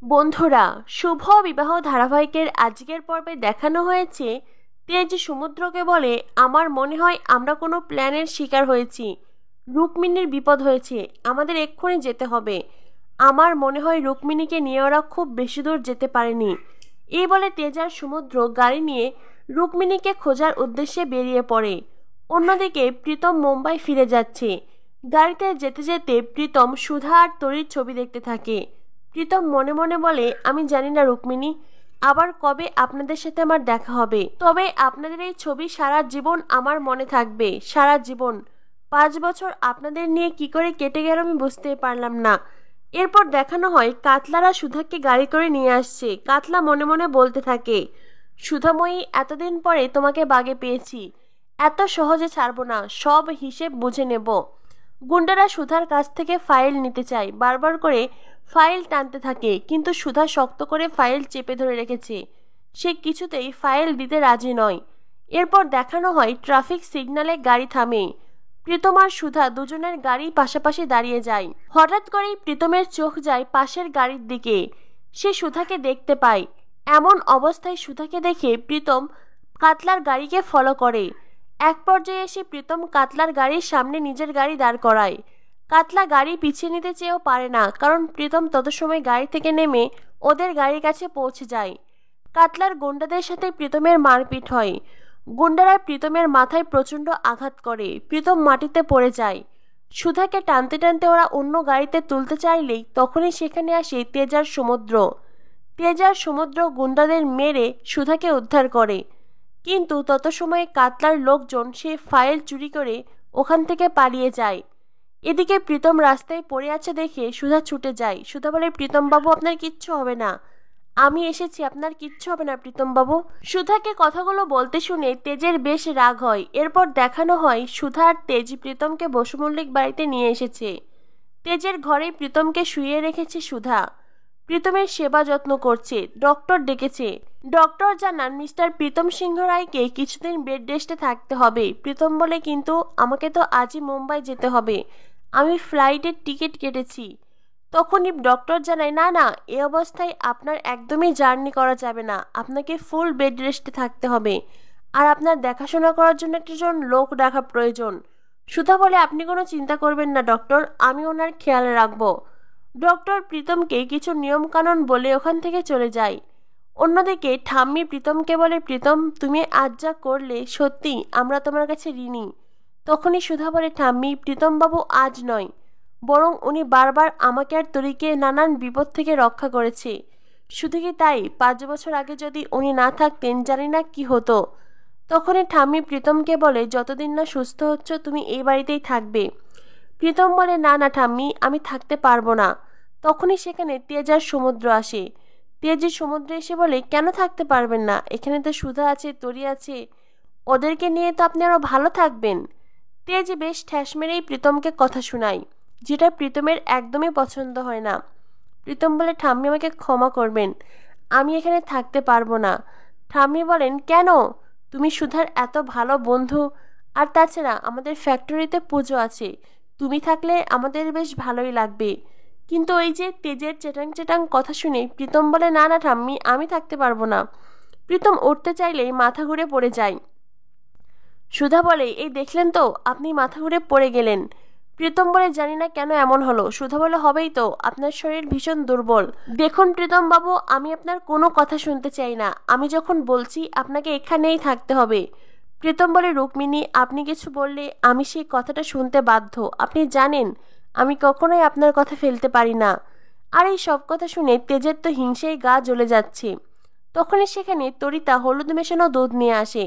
বন্ধুরা, শুভ বিবাহ ধারাবাহিকের আজকের পর্বে দেখানো হয়েছে তেজ সমুদ্রকে বলে, আমার মনে হয় আমরা কোনো প্ল্যানের শিকার হয়েছি। রুক্মিণীর বিপদ হয়েছে, আমাদের এক্ষুনি যেতে হবে। আমার মনে হয় রুক্মিণীকে নিয়ে ওরা খুব বেশি দূর যেতে পারেনি। এই বলে তেজ আর সমুদ্র গাড়ি নিয়ে রুক্মিণীকে খোঁজার উদ্দেশ্যে বেরিয়ে পড়ে। অন্যদিকে প্রীতম মুম্বাই ফিরে যাচ্ছে। গাড়িতে যেতে যেতে প্রীতম সুধা আর তরির ছবি দেখতে থাকে। প্রীতম মনে মনে বলে, আমি জানি না রুক্মিণী, আবার কবে আপনাদের সাথে আমার দেখা হবে, তবে আপনাদের এই ছবি সারা জীবন আমার মনে থাকবে, সারা জীবন। 5 বছর আপনাদের নিয়ে কি করে কেটে গেল আমি বুঝতে পারলাম না। এরপর দেখানো হয় কাতলারা সুধাকে গাড়ি করে নিয়ে আসছে। কাতলা মনে মনে বলতে থাকে, সুধাময়ী, এতদিন পরে তোমাকে বাগে পেয়েছি, এত সহজে ছাড়বো না, সব হিসেব বুঝে নেব। গুন্ডারা সুধার কাছ থেকে ফাইল নিতে চায়, বারবার করে ফাইল টানতে থাকে, কিন্তু সুধা শক্ত করে ফাইল চেপে ধরে রেখেছে। সে কিছুতেই ফাইল দিতে রাজি নয়। এরপর দেখানো হয় ট্রাফিক সিগন্যালে গাড়ি থামে। প্রীতম আর সুধা দুজনের গাড়ি পাশাপাশি দাঁড়িয়ে যায়। হঠাৎ করেই প্রীতমের চোখ যায় পাশের গাড়ির দিকে। সে সুধাকে দেখতে পায়। এমন অবস্থায় সুধাকে দেখে প্রীতম কাতলার গাড়িকে ফলো করে। এক পর্যায়ে এসে প্রীতম কাতলার গাড়ির সামনে নিজের গাড়ি দাঁড় করায়। কাতলা গাড়ি পিছিয়ে নিতে চেয়েও পারে না, কারণ প্রীতম তত সময় গাড়ি থেকে নেমে ওদের গাড়ির কাছে পৌঁছে যায়। কাতলার গুন্ডাদের সাথে প্রীতমের মারপিট হয়। গুন্ডারা প্রীতমের মাথায় প্রচণ্ড আঘাত করে। প্রীতম মাটিতে পড়ে যায়। সুধাকে টানতে টানতে ওরা অন্য গাড়িতে তুলতে চাইলেই তখনই সেখানে আসে তেজার সমুদ্র। তেজার সমুদ্র গুন্ডাদের মেরে সুধাকে উদ্ধার করে, কিন্তু তত সময়ে কাতলার লোকজন সে ফাইল চুরি করে ওখান থেকে পালিয়ে যায়। এদিকে প্রীতম রাস্তায় পড়ে আছে দেখে সুধা ছুটে যায়। সুধা বলে, প্রীতম বাবু, আপনার কিচ্ছু হবে না, আমি এসেছি, আপনার কিচ্ছু হবে না প্রীতম বাবু। সুধাকে কথাগুলো বলতে শুনে তেজের বেশ রাগ হয়। এরপর দেখানো হয় সুধা আর তেজ প্রীতমকে বসু মল্লিক বাড়িতে নিয়ে এসেছে। তেজের ঘরে প্রীতমকে শুইয়ে রেখেছে সুধা। প্রীতমের সেবা যত্ন করছে। ডক্টর ডেকেছে। ডক্টর জানান মিস্টার প্রীতম সিংহ রায়কে কিছুদিন বেড রেস্টে থাকতে হবে। প্রীতম বলে, কিন্তু আমাকে তো আজই মুম্বাই যেতে হবে, আমি ফ্লাইটের টিকিট কেটেছি। তখনই ডক্টর জানায়, না না, এ অবস্থায় আপনার একদমই জার্নি করা যাবে না, আপনাকে ফুল বেড রেস্টে থাকতে হবে, আর আপনার দেখাশোনা করার জন্য একজন লোক রাখা প্রয়োজন। সুধা বলে, আপনি কোনো চিন্তা করবেন না ডক্টর, আমি ওনার খেয়াল রাখবো। ডক্টর প্রীতমকে কিছু নিয়মকানুন বলে ওখান থেকে চলে যায়। অন্যদিকে ঠাম্মি প্রীতমকে বলে, প্রীতম, তুমি আজ যা করলে সত্যি আমরা তোমার কাছে ঋণী। তখনই সুধা বলে, ঠাম্মি, প্রীতমবাবু আজ নয়, বরং উনি বারবার আমাকে আর তরিকে নানান বিপদ থেকে রক্ষা করেছে। শুধু কি তাই, 5 বছর আগে যদি উনি না থাকতেন জানি না কি হতো। তখনই ঠাম্মি প্রীতমকে বলে, যতদিন না সুস্থ হচ্ছ তুমি এই বাড়িতেই থাকবে। প্রীতম বলে, না না ঠাম্মি, আমি থাকতে পারবো না। তখনই সেখানে তেজ আর সমুদ্র আসে। তেজ সমুদ্রে এসে বলে, কেন থাকতে পারবেন না, এখানে তো সুধা আছে, তরি আছে, ওদেরকে নিয়ে তো আপনি আরো ভালো থাকবেন। তেজ বেশ ঠ্যাস মেরেই প্রীতমকে কথা শোনায়, যেটা প্রীতমের একদমই পছন্দ হয় না। প্রীতম বলে, ঠাম্মি আমাকে ক্ষমা করবেন, আমি এখানে থাকতে পারবো না। ঠাম্মি বলেন, কেন, তুমি সুধার এত ভালো বন্ধু, আর তাছাড়া আমাদের ফ্যাক্টরিতে পুজো আছে, তুমি থাকলে আমাদের বেশ ভালোই লাগবে। কিন্তু ওই যে তেজের চেটাং চেটাং কথা শুনে প্রীতম বলে, না না ঠাম্মি, আমি থাকতে পারবো না। প্রীতম উঠতে চাইলেই মাথা ঘুরে পড়ে যায়। সুধা বলে, এই দেখলেন তো, আপনি মাথা ঘুরে পড়ে গেলেন। প্রীতম বলে, জানি না কেন এমন হলো। সুধা বলে, হবেই তো, আপনার শরীর ভীষণ দুর্বল। দেখুন প্রীতম বাবু, আমি আপনার কোনো কথা শুনতে চাই না, আমি যখন বলছি আপনাকে এখানেই থাকতে হবে। প্রীতম বলে, রুক্মিণী, আপনি কিছু বললে আমি সেই কথাটা শুনতে বাধ্য, আপনি জানেন আমি কখনোই আপনার কথা ফেলতে পারি না। আর এই সব কথা শুনে তেজের তো হিংসেই গা জ্বলে যাচ্ছে। তখনই সেখানে তরিতা হলুদ মেশানো দুধ নিয়ে আসে।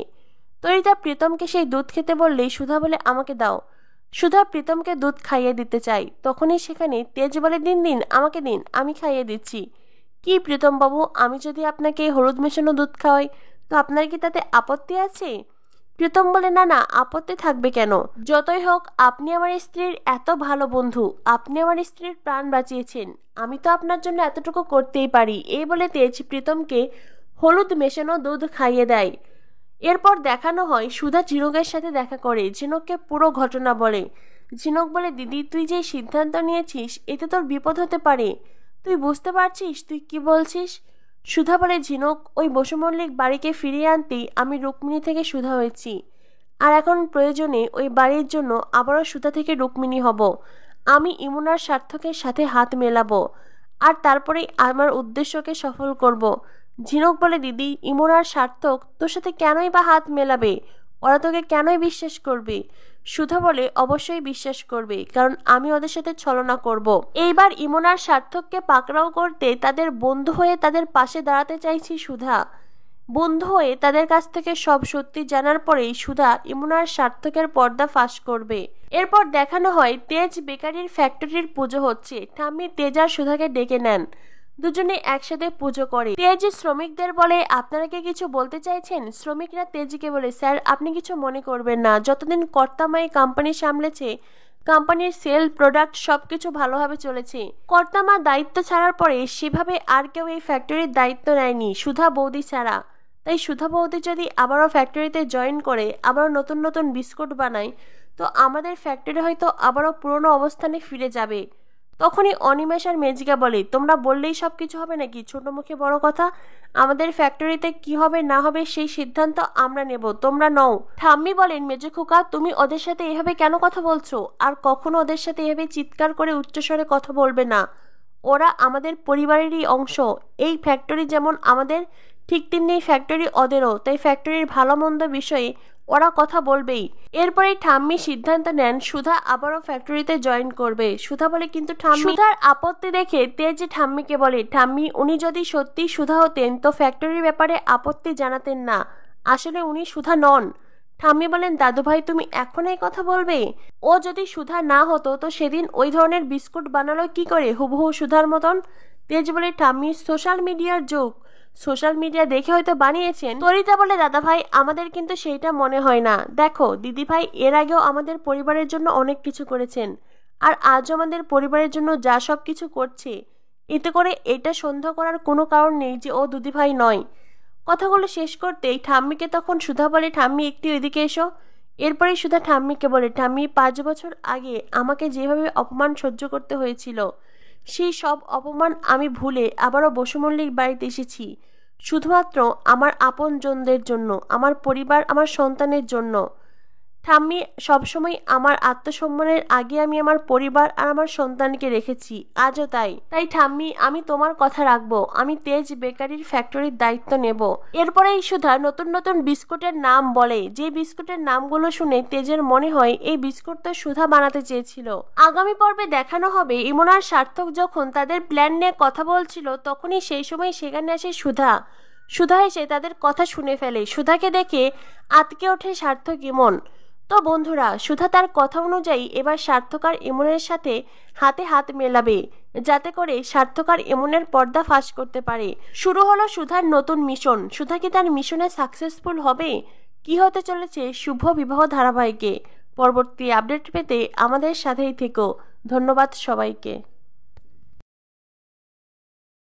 তরিতা প্রীতমকে সেই দুধ খেতে বললেই সুধা বলে, আমাকে দাও। সুধা প্রীতমকে দুধ খাইয়ে দিতে চায়। তখনই সেখানে তেজ বলে, দিন দিন, আমাকে দিন, আমি খাইয়ে দিচ্ছি। কি প্রীতম বাবু, আমি যদি আপনাকে হলুদ মেশানো দুধ খাওয়াই তো আপনার কি তাতে আপত্তি আছে? প্রীতম বলে, না না, আপত্তি থাকবে কেন, যতই হোক আপনি আমার স্ত্রীর এত ভালো বন্ধু, আপনি আমার স্ত্রীর প্রাণ বাঁচিয়েছেন, আমি তো আপনার জন্য এতটুকু করতেই পারি। এই বলে তেজ প্রীতমকে হলুদ মেশানো দুধ খাইয়ে দেয়। এরপর দেখানো হয় সুধা ঝিনুকের সাথে দেখা করে, ঝিনুককে পুরো ঘটনা বলে। ঝিনুক বলে, দিদি, তুই যে সিদ্ধান্ত নিয়েছিস এতে তোর বিপদ হতে পারে, তুই বুঝতে পারছিস তুই কি বলছিস? সুধা বলে, ঝিনুক, ওই বসু মল্লিক বাড়িকে ফিরিয়ে আনতেই আমি রুক্মিণী থেকে সুধা হয়েছি, আর এখন প্রয়োজনে ওই বাড়ির জন্য আবারও সুধা থেকে রুক্মিণী হব। আমি ইমুনার স্বার্থকের সাথে হাত মেলাবো, আর তারপরেই আমার উদ্দেশ্যকে সফল করব। ঝিনুক বলে, দিদি, ইমুনার সার্থক তোর সাথে কেনই বা হাত মেলাবে? ওরা তোকে কেনই বিশ্বাস করবে? সুধা বলে, অবশ্যই বিশ্বাস করবে, কারণ আমি ওদের সাথে ছলনা করব। এইবার ইমুনার সার্থককে পাকড়াও করতে তাদের বন্ধু হয়ে তাদের পাশে দাঁড়াতে চাইছি সুধা। বন্ধু হয়ে তাদের কাছ থেকে সব সত্যি জানার পরেই সুধা ইমুনার সার্থকের পর্দা ফাঁস করবে। এরপর দেখানো হয় তেজ বেকারির ফ্যাক্টরির পুজো হচ্ছে। ঠাম্মি তেজ আর সুধাকে ডেকে নেন, দুজনে একসাথে পুজো করে। তেজ শ্রমিকদের বলে, আপনারা কি কিছু বলতে চাইছেন? শ্রমিকরা তেজকে বলে, স্যার, আপনি কিছু মনে করবেন না, যতদিন কর্তামা এই কোম্পানি সামলেছে কোম্পানির সেল প্রোডাক্ট সবকিছু ভালোভাবে চলেছে। কর্তামা দায়িত্ব ছাড়ার পরে সেভাবে আর কেউ এই ফ্যাক্টরির দায়িত্ব নেয়নি সুধা বৌদি ছাড়া। তাই সুধা বৌদি যদি আবারও ফ্যাক্টরিতে জয়েন করে আবারও নতুন নতুন বিস্কুট বানায়, তো আমাদের ফ্যাক্টরি হয়তো আবারও পুরনো অবস্থানে ফিরে যাবে। তখনই অনিমেষ আর মেজিকা বলে, তোমরা বললেই সব কিছু হবে নাকি? ছোট মুখে বড় কথা। আমাদের ফ্যাক্টরিতে কি হবে না হবে সেই সিদ্ধান্ত আমরা নেব, তোমরা নও। ঠাম্মি বলেন, মেজো খোকা, তুমি ওদের সাথে এভাবে কেন কথা বলছো? আর কখনো ওদের সাথে এভাবে চিৎকার করে উচ্চস্বরে কথা বলবে না। ওরা আমাদের পরিবারেরই অংশ। এই ফ্যাক্টরি যেমন আমাদের, ঠিক তেমনি ফ্যাক্টরি ওদেরও। তাই ফ্যাক্টরির ভালো মন্দ বিষয়ে ওরা কথা বলবেই। এরপরে ঠাম্মি সিদ্ধান্ত নেন সুধা আবারও ফ্যাক্টরিতে জয়েন করবে। সুধা বলে, কিন্তু ঠাম্মি। সুধার আপত্তি দেখে তেজ ঠাম্মিকে বলে, ঠাম্মি, উনি যদি সত্যি সুধা হতেন তো ফ্যাক্টরির ব্যাপারে আপত্তি জানাতেন না। আসলে উনি সুধা নন। ঠাম্মি বলেন, দাদু ভাই, তুমি এখন এই কথা বলবে? ও যদি সুধা না হতো তো সেদিন ওই ধরনের বিস্কুট বানালো কি করে হুবহু সুধার মতন? তেজ বলে, ঠাম্মি, সোশ্যাল মিডিয়ার যুগ, সোশ্যাল মিডিয়া দেখে হয়তো বানিয়েছেন। তরিতা বলে, দাদা ভাই, আমাদের কিন্তু সেইটা মনে হয় না। দেখো দিদি ভাই, এর আগেও আমাদের পরিবারের জন্য অনেক কিছু করেছেন, আর আজও আমাদের পরিবারের জন্য যা সব কিছু করছে, এতে করে এটা সন্দেহ করার কোনো কারণ নেই যে ও দিদি ভাই নয়। কথাগুলো শেষ করতেই ঠাম্মিকে তখন সুধা বলে, ঠাম্মি, একটু এদিকে এসো। এরপরেই সুধা ঠাম্মিকে বলে, ঠাম্মি, 5 বছর আগে আমাকে যেভাবে অপমান সহ্য করতে হয়েছিল, সেই সব অপমান আমি ভুলে আবারও বসু মল্লিক বাড়িতে এসেছি, শুধুমাত্র আমার আপনজনদের জন্য, আমার পরিবার, আমার সন্তানের জন্য। ঠাম্মি, সবসময় আমার আত্মসম্মানের আগে আমি আমার পরিবার আর আমার সন্তানকে রেখেছি, আজও তাই। তাই ঠাম্মি, আমি তোমার কথা রাখবো। আমি তেজ বেকারির ফ্যাক্টরির দায়িত্ব নেব। এরপরে সুধা নতুন নতুন বিস্কুটের নাম বলে, যে বিস্কুটের নামগুলো শুনে তেজের মনে হয় এই বিস্কুট তো সুধা বানাতে চেয়েছিল। আগামী পর্বে দেখানো হবে ইমনার সার্থক যখন তাদের প্ল্যান নিয়ে কথা বলছিল, তখনই সেই সময় সেখানে আসে সুধা। সুধা এসে তাদের কথা শুনে ফেলে। সুধাকে দেখে আতকে ওঠে সার্থক ইমন। তো বন্ধুরা, সুধা তার কথা অনুযায়ী এবার সার্থক আর ইমনের সাথে হাতে হাত মেলাবে, যাতে করে সার্থক আর ইমনের পর্দা ফাঁস করতে পারে। শুরু হলো সুধার নতুন মিশন। সুধা কি তার মিশনে সাকসেসফুল হবে? কি হতে চলেছে শুভ বিবাহ ধারাবাহিকে? পরবর্তী আপডেট পেতে আমাদের সাথেই থেকো। ধন্যবাদ সবাইকে।